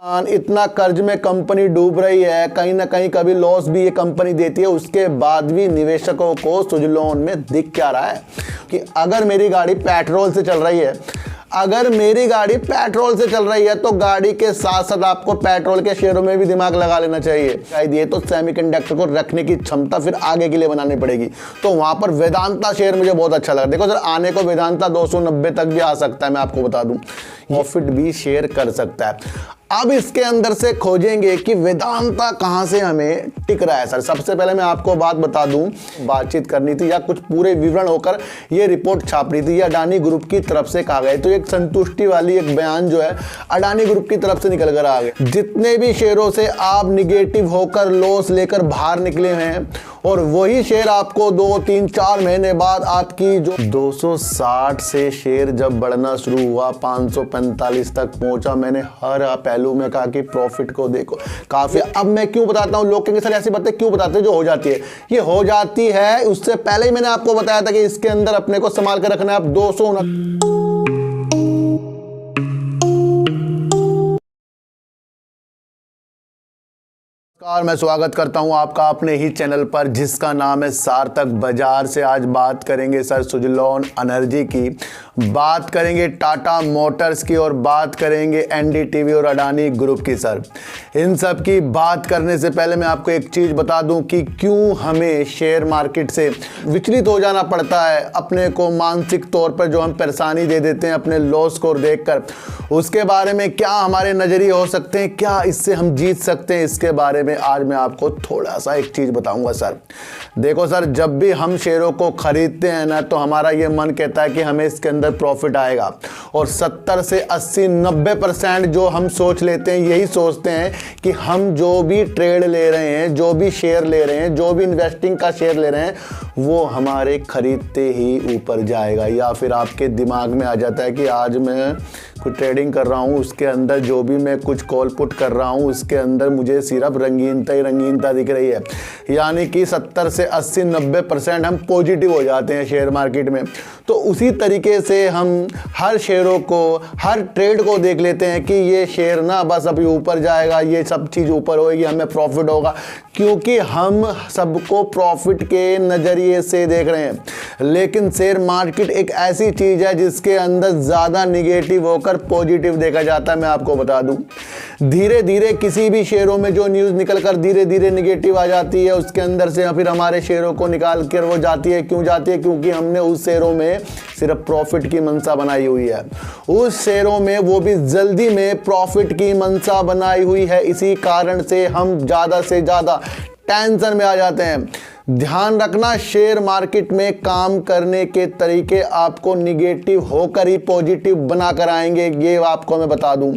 इतना कर्ज में कंपनी डूब रही है, कहीं ना कहीं कभी लॉस भी ये कंपनी देती है, उसके बाद भी निवेशकों को सुजलोन में दिख क्या रहा है कि अगर मेरी गाड़ी पेट्रोल से चल रही है, अगर मेरी गाड़ी पेट्रोल से चल रही है तो गाड़ी के साथ साथ आपको पेट्रोल के शेयरों में भी दिमाग लगा लेना चाहिए। शायद ये तो सेमीकंडक्टर को रखने की क्षमता फिर आगे के लिए बनानी पड़ेगी। तो वहां पर वेदांता शेयर मुझे बहुत अच्छा लगा। देखो सर, आने को वेदांता 290 तक भी आ सकता है, मैं आपको बता दूं, प्रॉफिट भी शेयर कर सकता है। अब इसके अंदर से खोजेंगे कि वेदांता कहां से हमें टिक रहा है। सर सबसे पहले मैं आपको बात बता दूं, बातचीत करनी थी या कुछ पूरे विवरण होकर ये रिपोर्ट छापनी थी, या अडानी ग्रुप की तरफ से कहा गया, तो एक संतुष्टि वाली एक बयान जो है अडानी ग्रुप की तरफ से निकल कर आ गया। जितने भी शेयरों से आप निगेटिव होकर लॉस लेकर बाहर निकले हैं, और वही शेयर आपको 2, 3, 4 महीने बाद आपकी जो 260 से शेयर जब बढ़ना शुरू हुआ 545 तक पहुंचा, मैंने हर पहलू में कहा कि प्रॉफिट को देखो काफी। अब मैं क्यों बताता हूं, लोग कहेंगे सर ऐसी बातें क्यों बताते हैं जो हो जाती है। ये हो जाती है, उससे पहले ही मैंने आपको बताया था कि इसके अंदर अपने को संभाल कर रखना है। आप 200 मैं स्वागत करता हूं आपका अपने ही चैनल पर जिसका नाम है सार्थक बाजार से। आज बात करेंगे सर सुजलोन एनर्जी की, बात करेंगे टाटा मोटर्स की, और बात करेंगे एनडीटीवी और अडानी ग्रुप की। सर इन सब की बात करने से पहले मैं आपको एक चीज़ बता दूं कि क्यों हमें शेयर मार्केट से विचलित हो जाना पड़ता है, अपने को मानसिक तौर पर जो हम परेशानी दे देते हैं अपने लॉस को देखकर, उसके बारे में क्या हमारे नज़रिए हो सकते हैं, क्या इससे हम जीत सकते हैं, इसके बारे में आज मैं आपको थोड़ा सा एक चीज बताऊंगा। सर देखो सर, जब भी हम शेयरों को खरीदते हैं ना, तो हमारा ये मन कहता है कि हमें इसके अंदर प्रॉफिट आएगा, और 70 से 80, 90% जो हम सोच लेते हैं, यही सोचते हैं कि हम जो भी ट्रेड ले रहे हैं, जो भी शेयर ले रहे हैं, जो भी इन्वेस्टिंग का शेयर ले रहे हैं, वो हमारे खरीदते ही ऊपर जाएगा। या फिर आपके दिमाग में आ जाता है कि आज मैं कुछ ट्रेडिंग कर रहा हूँ, उसके अंदर जो भी मैं कुछ कॉल पुट कर रहा हूँ, उसके अंदर मुझे सिर्फ रंगीनता ही रंगीनता दिख रही है। यानी कि 70 से 80, 90% हम पॉजिटिव हो जाते हैं शेयर मार्केट में। तो उसी तरीके से हम हर शेयरों को, हर ट्रेड को देख लेते हैं कि ये शेयर ना बस अभी ऊपर जाएगा, ये सब चीज़ ऊपर होएगी, हमें प्रॉफिट होगा, क्योंकि हम सबको प्रॉफिट के नज़रिए से देख रहे हैं। लेकिन शेयर मार्केट एक ऐसी चीज़ है जिसके अंदर ज़्यादा निगेटिव होकर पॉजिटिव देखा जाता है। मैं आपको बता दूं, धीरे धीरे किसी भी शेयरों में जो न्यूज़ निकल कर धीरे धीरे निगेटिव आ जाती है, उसके अंदर से फिर हमारे शेयरों को निकाल कर वो जाती है। क्यों जाती है? क्योंकि हमने उस शेयरों में सिर्फ प्रॉफिट की मंशा बनाई हुई है, उस शेयरों में वो भी जल्दी में प्रॉफिट की मंशा बनाई हुई है। इसी कारण से हम ज़्यादा से ज़्यादा टेंशन में आ जाते हैं। ध्यान रखना, शेयर मार्केट में काम करने के तरीके आपको निगेटिव होकर ही पॉजिटिव बनाकर आएंगे, ये आपको मैं बता दूं।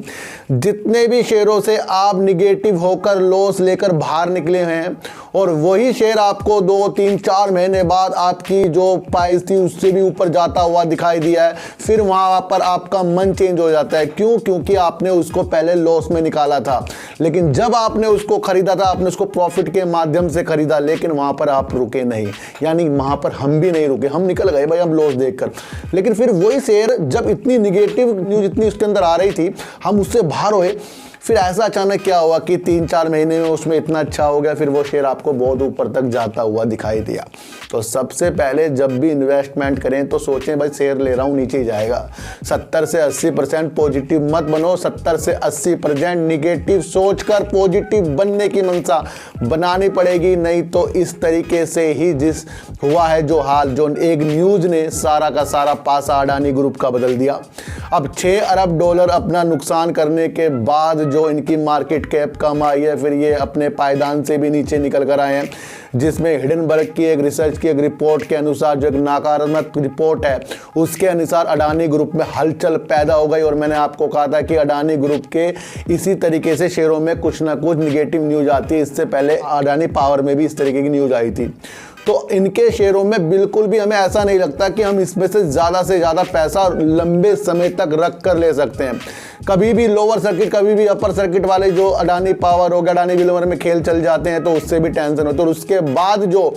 जितने भी शेयरों से आप निगेटिव होकर लॉस लेकर बाहर निकले हैं, और वही शेयर आपको 2, 3, 4 महीने बाद आपकी जो प्राइस थी उससे भी ऊपर जाता हुआ दिखाई दिया है, फिर वहां पर आपका मन चेंज हो जाता है। क्यों? क्योंकि आपने उसको पहले लॉस में निकाला था, लेकिन जब आपने उसको खरीदा था, आपने उसको प्रॉफिट के माध्यम से खरीदा, लेकिन वहां पर आप रुके नहीं। यानी वहां पर हम भी नहीं रुके, हम निकल गए भाई, हम लॉस देखकर। लेकिन फिर वही शेयर जब इतनी निगेटिव न्यूज इतनी उसके अंदर आ रही थी, हम उससे बाहर हुए, फिर ऐसा अचानक क्या हुआ कि 3-4 महीने में उसमें इतना अच्छा हो गया, फिर वो शेयर आपको बहुत ऊपर तक जाता हुआ दिखाई दिया। तो सबसे पहले जब भी इन्वेस्टमेंट करें तो सोचें भाई शेयर ले रहा हूँ नीचे ही जाएगा। 70 से 80% पॉजिटिव मत बनो, 70 से 80% निगेटिव सोचकर पॉजिटिव बनने की मंशा बनानी पड़ेगी। नहीं तो इस तरीके से ही जिस हुआ है जो हाल, जो एक न्यूज़ ने सारा का सारा पासा अडानी ग्रुप का बदल दिया। अब $6 अरब अपना नुकसान करने के बाद जो इनकी मार्केट कैप कम आई है, फिर ये अपने पायदान से भी नीचे निकल कर आए हैं, जिसमें हिडनबर्ग की एक रिसर्च की एक रिपोर्ट के अनुसार, जो एक नकारात्मक रिपोर्ट है, उसके अनुसार अडानी ग्रुप में हलचल पैदा हो गई। और मैंने आपको कहा था कि अडानी ग्रुप के इसी तरीके से शेयरों में कुछ ना कुछ निगेटिव न्यूज आती है। इससे पहले अडानी पावर में भी इस तरीके की न्यूज आई थी। तो इनके शेयरों में बिल्कुल भी हमें ऐसा नहीं लगता कि हम इसमें से ज़्यादा पैसा लंबे समय तक रख कर ले सकते हैं। कभी भी लोअर सर्किट, कभी भी अपर सर्किट वाले जो अडानी पावर हो गया, अडानी विलमर में खेल चल जाते हैं, तो उससे भी टेंशन होती है। और उसके बाद जो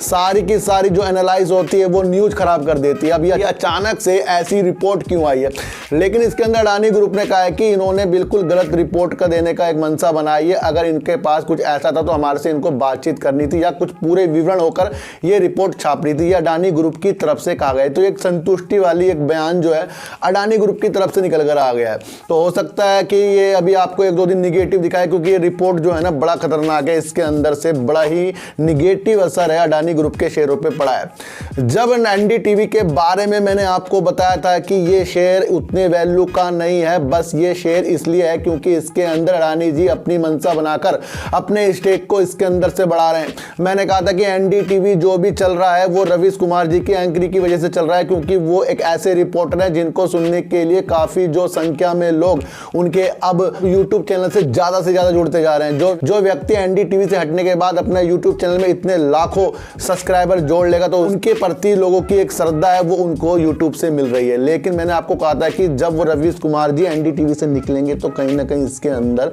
सारी की सारी जो एनालाइज होती है वो न्यूज खराब कर देती है। अब ये अचानक से ऐसी रिपोर्ट क्यों आई है, लेकिन इसके अंदर अडानी ग्रुप ने कहा है कि इन्होंने बिल्कुल गलत रिपोर्ट का देने का एक मंशा बनाई है। अगर इनके पास कुछ ऐसा था तो हमारे से इनको बातचीत करनी थी या कुछ पूरे विवरण होकर ये रिपोर्ट छापनी थी। ये अडानी ग्रुप की तरफ से कहा गया। तो एक संतुष्टि वाली एक बयान जो है अडानी ग्रुप की तरफ से निकल कर आ गया है। तो हो सकता है कि ये अभी आपको एक दो दिन निगेटिव दिखाए, क्योंकि ये रिपोर्ट जो है ना बड़ा खतरनाक है। इसके अंदर से बड़ा ही निगेटिव असर है अडानी ग्रुप के शेयरों पे पड़ा है। जब एनडीटीवी के बारे में मैंने आपको बताया था कि ये शेयर उतने वैल्यू का नहीं है, बस ये शेयर इसलिए है क्योंकि इसके अंदर अडानी जी अपनी मंशा बनाकर अपने स्टेक को इसके अंदर से बढ़ा रहे हैं। मैंने कहा था कि एनडीटीवी जो भी चल रहा है वो रवीश कुमार जी की एंकरिंग की वजह से चल रहा है, क्योंकि वो एक ऐसे रिपोर्टर है जिनको सुनने के लिए काफी जो संख्या में लोग उनके अब यूट्यूब चैनल से ज्यादा जुड़ते जा रहे हैं। जो व्यक्ति एनडीटीवी से हटने के बाद अपने यूट्यूब चैनल में इतने लाखों सब्सक्राइबर जोड़ लेगा तो उनके प्रति लोगों की एक श्रद्धा है वो उनको यूट्यूब से मिल रही है। लेकिन मैंने आपको कहा था कि जब वो रवीश कुमार जी एनडीटीवी से निकलेंगे तो कहीं ना कहीं इसके अंदर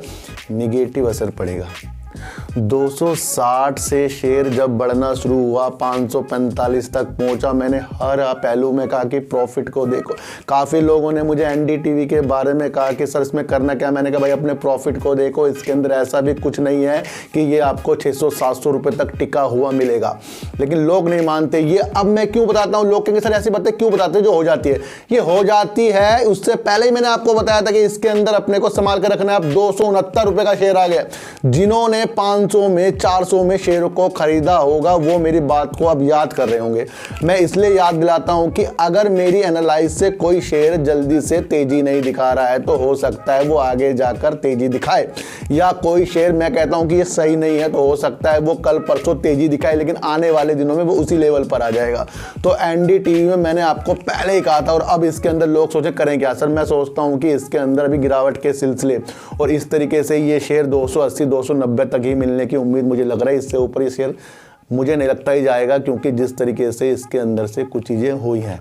निगेटिव असर पड़ेगा। 260 से शेयर जब बढ़ना शुरू हुआ 545 तक पहुंचा। मैंने हर पहलू में कहा कि प्रॉफिट को देखो। काफ़ी लोगों ने मुझे एनडीटीवी के बारे में कहा कि सर इसमें करना क्या। मैंने कहा भाई अपने प्रॉफिट को देखो, इसके अंदर ऐसा भी कुछ नहीं है कि ये आपको 600-700 रुपये तक टिका हुआ मिलेगा। लेकिन लोग नहीं मानते। ये अब मैं क्यों बताता हूँ, लोग कहेंगे सर ऐसी बातें क्यों बताते हैं जो हो जाती है। ये हो जाती है, उससे पहले ही मैंने आपको बताया था कि इसके अंदर अपने को संभाल कर रखना है। अब 269 रुपये का शेयर आ गया। जिन्होंने 500 में 400 में शेयर को खरीदा होगा वो मेरी बात को अब याद कर रहे होंगे। मैं इसलिए याद दिलाता हूं कि अगर मेरी एनालाइज से कोई शेयर जल्दी से तेजी नहीं दिखा रहा है तो हो सकता है वो आगे जाकर तेजी दिखाए, या कोई शेयर मैं कहता हूं कि ये सही नहीं है तो हो सकता है वो कल परसों तेजी दिखाए, लेकिन आने वाले दिनों में वो उसी लेवल पर आ जाएगा। तो एनडीटीवी में मैंने आपको पहले ही कहा था और अब इसके अंदर लोग सोचे करें क्या। सर मैं सोचता हूं कि इसके अंदर अभी गिरावट के सिलसिले और इस तरीके से ये शेयर 280-290 तक ही मिलने की उम्मीद मुझे लग रहा है। इससे ऊपर ये शेयर मुझे नहीं लगता ही जाएगा, क्योंकि जिस तरीके से इसके अंदर से कुछ चीज़ें हुई हैं।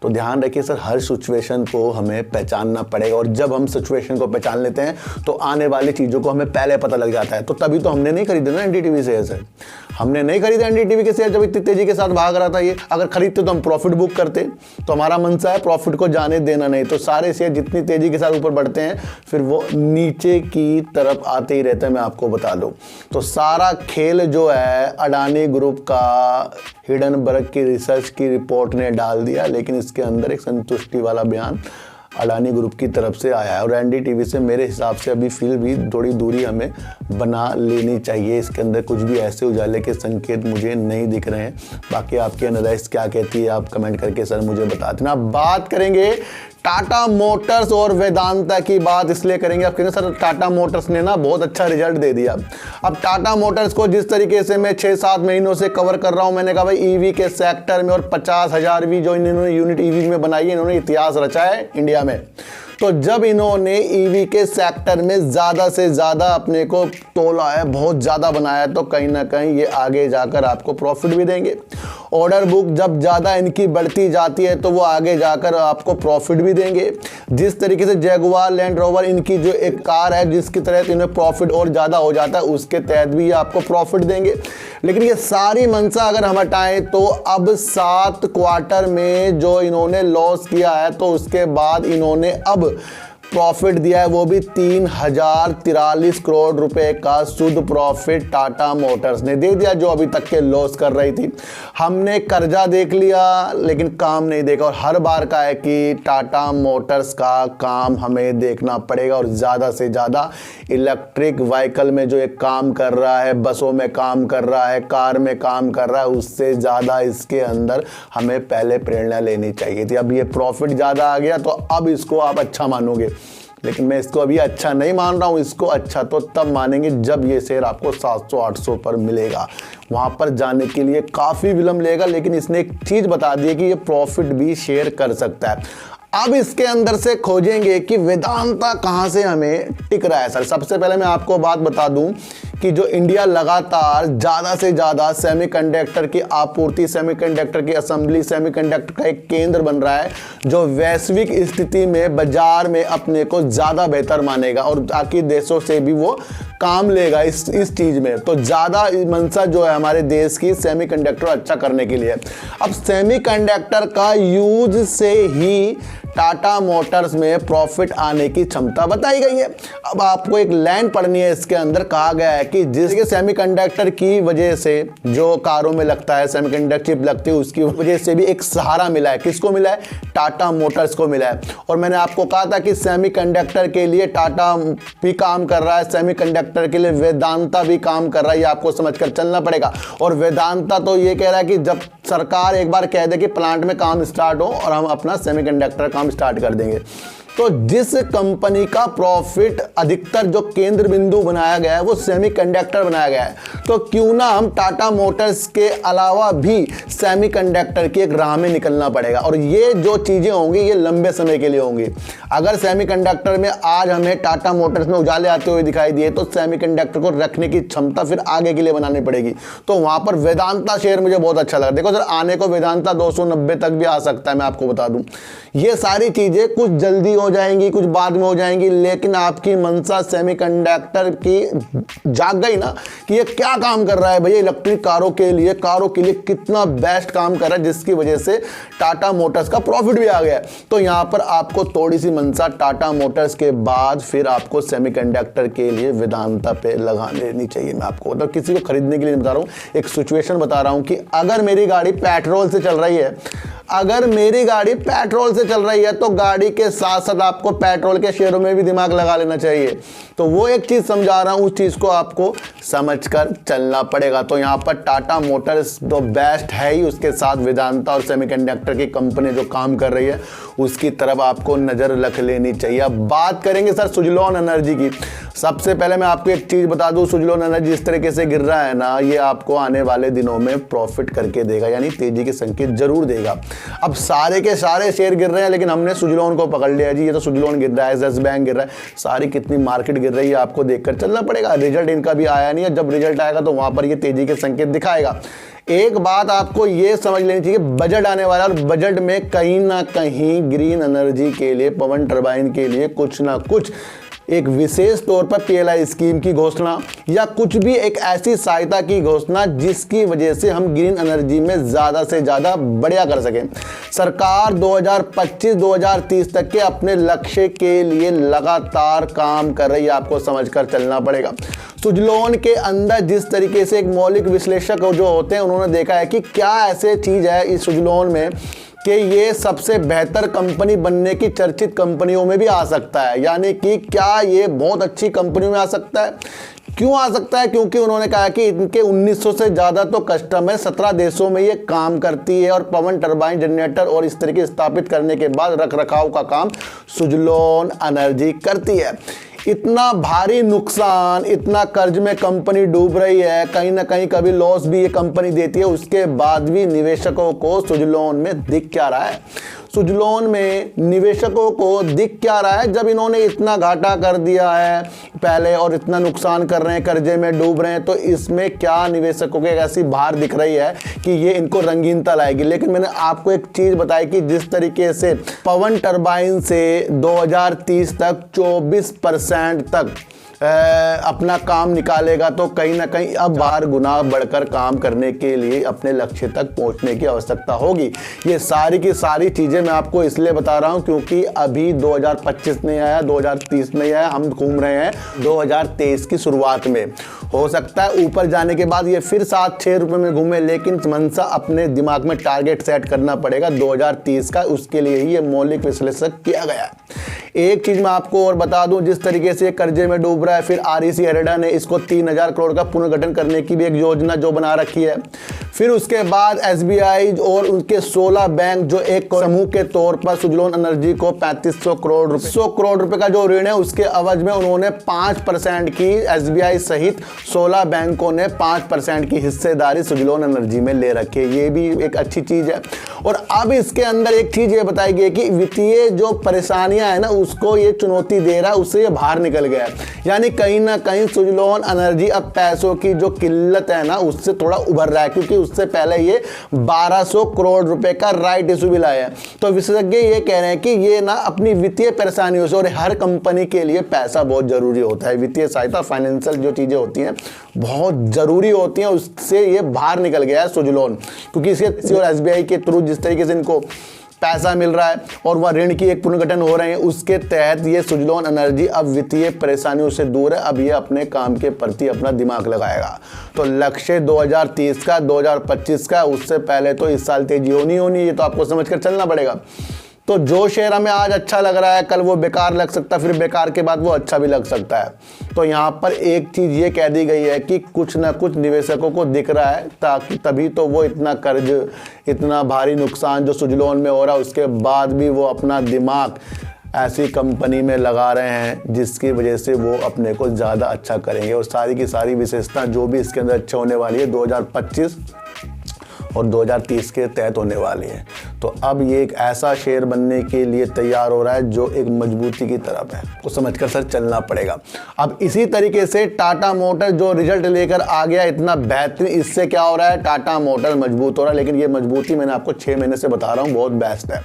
तो ध्यान रखिए सर, हर सिचुएशन को हमें पहचानना पड़ेगा और जब हम सिचुएशन को पहचान लेते हैं तो आने वाली चीज़ों को हमें पहले पता लग जाता है। तो तभी तो हमने नहीं खरीदे ना एनडीटीवी शेयर। हमने नहीं खरीदा एनडीटीवी के शेयर जब इतनी तेजी के साथ भाग रहा था ये। अगर खरीदते तो हम प्रॉफिट बुक करते। तो हमारा मंशा है प्रॉफिट को जाने देना नहीं। तो सारे शेयर जितनी तेजी के साथ ऊपर बढ़ते हैं फिर वो नीचे की तरफ आते ही रहते हैं, मैं आपको बता दूं। तो सारा खेल जो है अडानी ग्रुप का हिडनबर्ग की रिसर्च की रिपोर्ट ने डाल दिया, लेकिन इसके अंदर एक संतुष्टि वाला बयान अडानी ग्रुप की तरफ से आया है। और एनडीटीवी से मेरे हिसाब से अभी फिर भी थोड़ी दूरी हमें बना लेनी चाहिए। इसके अंदर कुछ भी ऐसे उजाले के संकेत मुझे नहीं दिख रहे हैं। बाकी आपकी एनालिसिस क्या कहती है आप कमेंट करके सर मुझे बता देना। बात करेंगे टाटा मोटर्स और वेदांता की। बात इसलिए करेंगे, आप कहेंगे सर टाटा मोटर्स ने ना बहुत अच्छा रिजल्ट दे दिया। अब टाटा मोटर्स को जिस तरीके से मैं 6-7 महीनों से कवर कर रहा हूं, मैंने कहा भाई ईवी के सेक्टर में और 50,000 भी जो इन्होंने यूनिट ईवी में बनाई है, इन्होंने इतिहास रचा है इंडिया में। तो जब इन्होंने ईवी के सेक्टर में ज़्यादा से ज़्यादा अपने को तोला है, बहुत ज़्यादा बनाया है, तो कहीं ना कहीं ये आगे जाकर आपको प्रॉफिट भी देंगे। ऑर्डर बुक जब ज़्यादा इनकी बढ़ती जाती है तो वो आगे जाकर आपको प्रॉफिट भी देंगे। जिस तरीके से जगुआर लैंड रोवर इनकी जो एक कार है जिसकी तहत इन्हें प्रॉफिट और ज़्यादा हो जाता है, उसके तहत भी ये आपको प्रॉफिट देंगे। लेकिन ये सारी मंशा अगर हम हटाएं तो अब 7 क्वार्टर में जो इन्होंने लॉस किया है तो उसके बाद इन्होंने अब प्रॉफिट दिया है, वो भी 3043 करोड़ रुपए का शुद्ध प्रॉफिट टाटा मोटर्स ने दे दिया, जो अभी तक के लॉस कर रही थी। हमने कर्जा देख लिया लेकिन काम नहीं देखा। और हर बार का है कि टाटा मोटर्स का काम हमें देखना पड़ेगा और ज़्यादा से ज़्यादा इलेक्ट्रिक व्हीकल में जो एक काम कर रहा है, बसों में काम कर रहा है, कार में काम कर रहा है, उससे ज़्यादा इसके अंदर हमें पहले प्रेरणा लेनी चाहिए थी। अब ये प्रॉफिट ज़्यादा आ गया तो अब इसको आप अच्छा मानोगे, लेकिन मैं इसको अभी अच्छा नहीं मान रहा हूँ। इसको अच्छा तो तब मानेंगे जब ये शेयर आपको 700-800 पर मिलेगा। वहाँ पर जाने के लिए काफ़ी विलम्ब लेगा, लेकिन इसने एक चीज़ बता दी है कि ये प्रॉफिट भी शेयर कर सकता है। अब इसके अंदर से खोजेंगे कि वेदांता कहाँ से हमें टिक रहा है। सर सबसे पहले मैं आपको बात बता दूं कि जो इंडिया लगातार ज़्यादा से ज़्यादा सेमीकंडक्टर की आपूर्ति, सेमीकंडक्टर की असेंबली, सेमीकंडक्टर का एक केंद्र बन रहा है जो वैश्विक स्थिति में बाजार में अपने को ज़्यादा बेहतर मानेगा और बाकी देशों से भी वो काम लेगा इस चीज़ में। तो ज़्यादा मंशा जो है हमारे देश की सेमीकंडक्टर अच्छा करने के लिए। अब सेमीकंडक्टर का यूज से ही टाटा मोटर्स में प्रॉफिट आने की क्षमता बताई गई है। अब आपको एक लाइन पढ़नी है, इसके अंदर कहा गया है कि जिसके सेमीकंडक्टर की वजह से जो कारों में लगता है, सेमीकंडक्टर चिप लगती है, उसकी वजह से भी एक सहारा मिला है। किसको मिला है? टाटा मोटर्स को मिला है। और मैंने आपको कहा था कि सेमीकंडक्टर के लिए टाटा भी काम कर रहा है, सेमीकंडक्टर के लिए वेदांता भी काम कर रहा है, ये आपको समझकर चलना पड़ेगा। और वेदांता तो ये कह रहा है कि जब सरकार एक बार कह दे कि प्लांट में काम स्टार्ट हो और हम अपना सेमीकंडक्टर काम स्टार्ट कर देंगे। तो जिस कंपनी का प्रॉफिट अधिकतर जो केंद्र बिंदु बनाया गया है वो सेमीकंडक्टर बनाया गया है, तो क्यों ना हम टाटा मोटर्स के अलावा भी सेमीकंडक्टर की एक राह में निकलना पड़ेगा। और ये जो चीज़ें होंगी ये लंबे समय के लिए होंगी। अगर सेमीकंडक्टर में आज हमें टाटा मोटर्स में उजाले आते हुए दिखाई दिए तो सेमीकंडक्टर को रखने की क्षमता फिर आगे के लिए बनानी पड़ेगी। तो वहाँ पर वेदांता शेयर मुझे बहुत अच्छा लगा। देखो सर, आने को वेदांता 290 तक भी आ सकता है, मैं आपको बता दूँ। ये सारी चीज़ें कुछ जल्दी हो जाएंगी, कुछ बाद में हो जाएंगी, लेकिन आपकी मंशा सेमीकंडक्टर की जाग गई ना कि ये क्या काम कर रहा है भैया इलेक्ट्रिक कारों के लिए कितना बेस्ट काम कर रहा है, जिसकी वजह से टाटा मोटर्स का प्रॉफिट भी आ गया है। तो यहाँ पर आपको थोड़ी सी मंशा टाटा मोटर्स के बाद फिर आपको सेमीकंडक्टर के लिए वेदांता पे लगा लेनी चाहिए। मैं आपको मतलब किसी को खरीदने के लिए बता रहा हूँ, एक सिचुएशन बता रहा हूँ कि अगर मेरी गाड़ी पेट्रोल से चल रही है, अगर मेरी गाड़ी पेट्रोल से चल रही है तो गाड़ी के साथ साथ आपको पेट्रोल के शेयरों में भी दिमाग लगा लेना चाहिए। तो वो एक चीज़ समझा रहा हूँ, उस चीज़ को आपको समझकर चलना पड़ेगा। तो यहाँ पर टाटा मोटर्स तो बेस्ट है ही, उसके साथ वेदांता और सेमीकंडक्टर की कंपनी जो काम कर रही है उसकी तरफ आपको नज़र रख लेनी चाहिए। अब बात करेंगे सर सुजलॉन एनर्जी की। सबसे पहले मैं आपको एक चीज़ बता दूँ, सुजलॉन एनर्जी जिस तरीके से गिर रहा है ना, ये आपको आने वाले दिनों में प्रॉफिट करके देगा, यानी तेजी के संकेत जरूर देगा। अब सारे के सारे शेयर गिर रहे हैं, लेकिन हमने सुजलॉन को पकड़ लिया जी, ये तो सुजलॉन गिर रहा है, यस बैंक गिर रहा है, सारी कितनी मार्केट गिर रही है आपको देखकर चलना पड़ेगा। रिजल्ट इनका भी आया नहीं है, जब रिजल्ट आएगा तो वहां पर ये तेजी के संकेत दिखाएगा। एक बात आपको ये समझ लेनी चाहिए, बजट आने वाला है और बजट में कहीं ना कहीं ग्रीन एनर्जी के लिए, पवन टरबाइन के लिए कुछ ना कुछ एक विशेष तौर पर पीएलआई स्कीम की घोषणा या कुछ भी एक ऐसी सहायता की घोषणा जिसकी वजह से हम ग्रीन एनर्जी में ज़्यादा से ज़्यादा बढ़िया कर सकें। सरकार 2025-2030 तक के अपने लक्ष्य के लिए लगातार काम कर रही है, आपको समझकर चलना पड़ेगा। सुजलॉन के अंदर जिस तरीके से एक मौलिक विश्लेषक जो होते हैं उन्होंने देखा है कि क्या ऐसे चीज़ है इस सुजलॉन में कि ये सबसे बेहतर कंपनी बनने की चर्चित कंपनियों में भी आ सकता है, यानी कि क्या ये बहुत अच्छी कंपनियों में आ सकता है। क्यों आ सकता है? क्योंकि उन्होंने कहा कि इनके 1900 से ज़्यादा तो कस्टमर 17 देशों में ये काम करती है और पवन टरबाइन जनरेटर और इस तरीके स्थापित करने के बाद रख रखाव का काम सुजलॉन एनर्जी करती है। इतना भारी नुकसान, इतना कर्ज में कंपनी डूब रही है, कहीं ना कहीं कभी लॉस भी ये कंपनी देती है, उसके बाद भी निवेशकों को सुजलॉन में दिख क्या रहा है? सुजलॉन में निवेशकों को दिख क्या रहा है? जब इन्होंने इतना घाटा कर दिया है पहले और इतना नुकसान कर रहे हैं, कर्जे में डूब रहे हैं, तो इसमें क्या निवेशकों को एक ऐसी बाहर दिख रही है कि ये इनको रंगीनता लाएगी। लेकिन मैंने आपको एक चीज़ बताई कि जिस तरीके से पवन टरबाइन से 2030 तक 24% तक अपना काम निकालेगा, तो कहीं ना कहीं अब बाहर गुना बढ़कर काम करने के लिए अपने लक्ष्य तक पहुंचने की आवश्यकता होगी। ये सारी की सारी चीज़ें मैं आपको इसलिए बता रहा हूं क्योंकि अभी 2025 नहीं आया, 2030 नहीं आया, हम घूम रहे हैं 2023 की शुरुआत में। हो सकता है ऊपर जाने के बाद ये फिर 7-6 रुपये में घूमे, लेकिन मनसा अपने दिमाग में टारगेट सेट करना पड़ेगा 2030 का, उसके लिए ही ये मौलिक विश्लेषक किया गया है। एक चीज़ मैं आपको और बता दूं, जिस तरीके से कर्जे में डूब रहा है, फिर आरईसी हेरेडा ने इसको 3000 करोड़ का पुनर्गठन करने की भी एक योजना जो बना रखी है। फिर उसके बाद एसबीआई और उनके 16 बैंक जो एक समूह के तौर पर सुजलॉन एनर्जी को 3500 करोड़ रुपए का जो ऋण है उसके अवज में उन्होंने 5% की, एसबीआई सहित 16 बैंकों ने 5% की हिस्सेदारी सुजलॉन एनर्जी में ले रखी है। ये भी एक अच्छी चीज़ है। और अब इसके अंदर एक चीज़ ये बताई गई कि वित्तीय जो परेशानियां है ना उसको ये चुनौती दे रहा है, उससे ये बाहर निकल गया है। यानी कहीं ना कहीं सुजलॉन एनर्जी अब पैसों की जो किल्लत है ना उससे थोड़ा उभर रहा है, क्योंकि उससे पहले ये 1200 करोड़ रुपए का राइट इशू भी लाया है। तो विशेषज्ञ ये कह रहे हैं कि ये ना अपनी वित्तीय परेशानियों से, और हर कंपनी के लिए पैसा बहुत जरूरी होता है, वित्तीय सहायता फाइनेंशियल जो चीजें होती हैं बहुत जरूरी होती हैं, उससे ये बाहर निकल गया है सुजलॉन। क्योंकि इसके और एसबीआई के थ्रू जिस तरीके से इनको पैसा मिल रहा है और वह ऋण की एक पुनर्गठन हो रहे हैं, उसके तहत ये सुजलॉन एनर्जी अब वित्तीय परेशानियों से दूर है। अब ये अपने काम के प्रति अपना दिमाग लगाएगा। तो लक्ष्य 2030 का, 2025 का, उससे पहले तो इस साल तेजी होनी है, ये तो आपको समझकर चलना पड़ेगा। तो जो शेयर हमें आज अच्छा लग रहा है कल वो बेकार लग सकता है, फिर बेकार के बाद वो अच्छा भी लग सकता है। तो यहाँ पर एक चीज़ ये कह दी गई है कि कुछ ना कुछ निवेशकों को दिख रहा है, ताकि तभी तो वो इतना कर्ज, इतना भारी नुकसान जो सुजलॉन में हो रहा है, उसके बाद भी वो अपना दिमाग ऐसी कंपनी में लगा रहे हैं जिसकी वजह से वो अपने को ज़्यादा अच्छा करेंगे। और सारी की सारी विशेषता जो भी इसके अंदर अच्छा होने वाली है 2025 और 2030 के तहत होने वाली है। तो अब ये एक ऐसा शेयर बनने के लिए तैयार हो रहा है जो एक मजबूती की तरफ है, तो समझकर सर चलना पड़ेगा। अब इसी तरीके से टाटा मोटर जो रिजल्ट लेकर आ गया इतना बेहतरीन, इससे क्या हो रहा है, टाटा मोटर मजबूत हो रहा है। लेकिन ये मजबूती मैंने आपको 6 महीने से बता रहा हूँ बहुत बेस्ट है।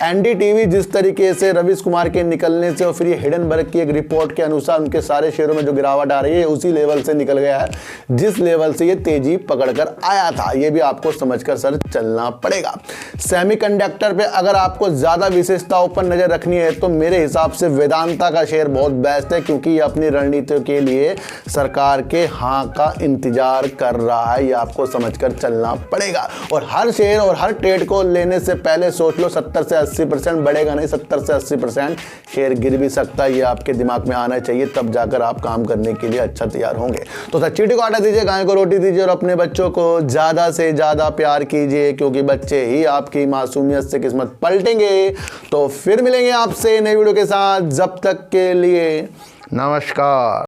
एनडीटीवी जिस तरीके से रवीश कुमार के निकलने से और फिर ये हिडनबर्ग की एक रिपोर्ट के अनुसार उनके सारे शेयरों में जो गिरावट आ रही है उसी लेवल से निकल गया है जिस लेवल से ये तेजी पकड़कर आया था। ये भी आपको समझकर सर चलना पड़ेगा। सेमीकंडक्टर पे अगर आपको ज्यादा विशेषताओं पर नजर रखनी है तो मेरे हिसाब से वेदांता का शेयर बहुत बेस्ट है, क्योंकि ये अपनी रणनीतियों के लिए सरकार के हाँ का इंतजार कर रहा है। ये आपको समझकर चलना पड़ेगा। और हर शेयर और हर ट्रेड को लेने से पहले सोच लो 70 से 80% बढ़ेगा नहीं, 70 से 80% शेयर गिर भी सकता है। ये आपके दिमाग में आना चाहिए, तब जाकर आप काम करने के लिए अच्छा तैयार होंगे। तो सर चींटी को आटा दीजिए, गाय को रोटी दीजिए और अपने बच्चों को ज्यादा से ज्यादा प्यार कीजिए, क्योंकि बच्चे ही आपकी मासूमियत से किस्मत पलटेंगे। तो फिर मिलेंगे आपसे नई वीडियो के साथ, जब तक के लिए नमस्कार।